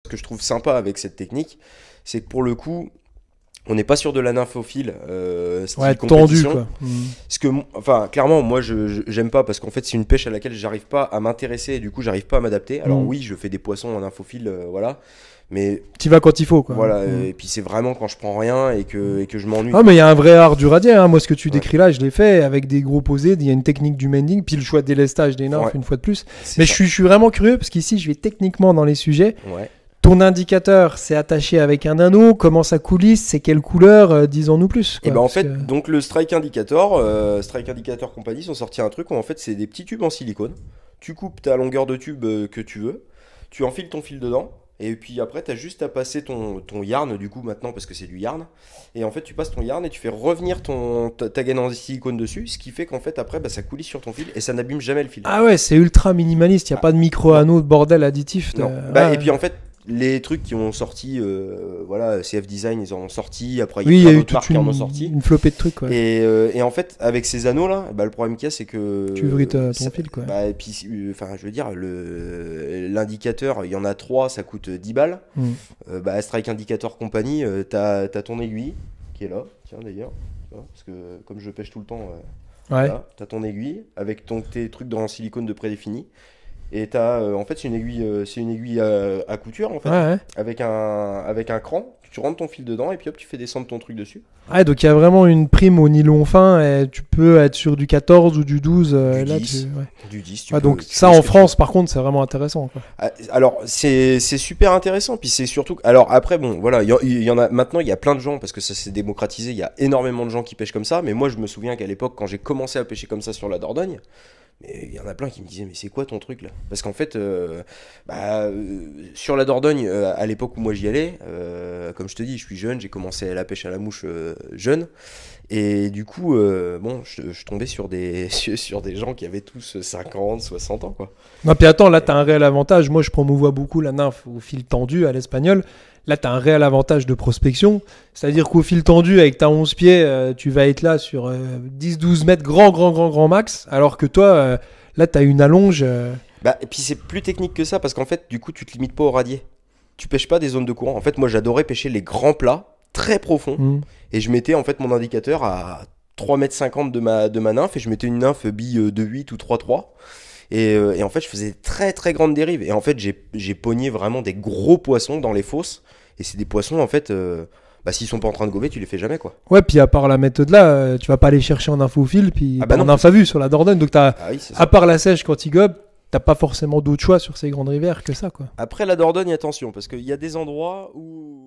Ce que je trouve sympa avec cette technique, c'est que pour le coup, on n'est pas sur de la nymphophile style Ouais, tendu compétition. quoi. Parce que, enfin, clairement, moi, j'aime pas parce qu'en fait, c'est une pêche à laquelle j'arrive pas à m'intéresser et du coup, j'arrive pas à m'adapter. Alors oui, je fais des poissons en nymphophile, voilà. Mais Tu vas quand il faut quoi. voilà, et puis c'est vraiment quand je prends rien et que je m'ennuie. Ah mais il y a un vrai art du radier, hein. Moi ce que tu décris là, je l'ai fait avec des gros posés, il y a une technique du mending, puis le choix de délestage des nymphes une fois de plus. Mais je suis vraiment curieux parce qu'ici je vais techniquement dans les sujets. Ouais. Ton indicateur c'est attaché avec un anneau, comment ça coulisse, c'est quelle couleur, dis-en-nous plus. Quoi, et ben en fait, donc le Strike Indicator Company sont sortis un truc où en fait c'est des petits tubes en silicone. Tu coupes ta longueur de tube que tu veux, tu enfiles ton fil dedans. Et puis après, tu as juste à passer ton yarn, du coup, maintenant, parce que c'est du yarn. Et en fait, tu passes ton yarn et tu fais revenir ta gaine en silicone dessus. Ce qui fait qu'en fait, après, ça coulisse sur ton fil et ça n'abîme jamais le fil. Ah ouais, c'est ultra minimaliste. Il n'y a pas de micro-anneaux, de bordel additif. Non. Et puis en fait, les trucs qui ont sorti, voilà, CF Design, ils en ont sorti. Après, il y a d'autres marques qui en ont sorti. Une flopée de trucs, quoi. Et en fait, avec ces anneaux-là, le problème qu'il y a, c'est que... Tu vrides ton fil, quoi. Et puis, je veux dire, l'indicateur, il y en a 3, ça coûte 10 balles. Strike Indicator Company, t'as ton aiguille, qui est là, tiens d'ailleurs, parce que comme je pêche tout le temps, voilà, t'as ton aiguille, avec tes trucs en silicone de prédéfini. Et en fait, c'est une aiguille à couture en fait, avec un cran. Tu rentres ton fil dedans et puis hop, tu fais descendre ton truc dessus. Ouais, donc il y a vraiment une prime au nylon fin et tu peux être sur du 14 ou du 12. Du 10. Du 10 donc ça en France, par contre, c'est vraiment intéressant, quoi. Alors, c'est super intéressant. Puis c'est surtout... Alors après, bon, voilà, il y en a maintenant, il y a plein de gens, parce que ça s'est démocratisé, il y a énormément de gens qui pêchent comme ça. Mais moi, je me souviens qu'à l'époque, quand j'ai commencé à pêcher comme ça sur la Dordogne, mais il y en a plein qui me disaient mais c'est quoi ton truc là? Parce qu'en fait sur la Dordogne à l'époque où moi j'y allais, comme je te dis, je suis jeune, j'ai commencé la pêche à la mouche jeune et du coup je tombais sur des gens qui avaient tous 50, 60 ans quoi. Non puis attends, là t'as un réel avantage. Moi je promouvois beaucoup la nymphe au fil tendu à l'espagnol. Là, tu as un réel avantage de prospection. C'est-à-dire qu'au fil tendu, avec ta 11 pieds, tu vas être là sur 10-12 mètres grand max. Alors que toi, là, tu as une allonge. Et puis, c'est plus technique que ça parce qu'en fait, du coup, tu te limites pas au radier. Tu pêches pas des zones de courant. En fait, moi, j'adorais pêcher les grands plats, très profonds. Et je mettais en fait mon indicateur à 3,50 m de ma nymphe. Et je mettais une nymphe bille de 8 ou 3,3. Et en fait, je faisais très très grande dérive. Et en fait, j'ai pogné vraiment des gros poissons dans les fosses. Et c'est des poissons, en fait, s'ils sont pas en train de gober, tu les fais jamais, quoi. Ouais, puis à part la méthode là, tu vas pas aller chercher en infophile, puis en infavue sur la Dordogne. Donc, à part la sèche quand ils gobent, t'as pas forcément d'autre choix sur ces grandes rivières que ça, quoi. Après la Dordogne, attention, parce qu'il y a des endroits où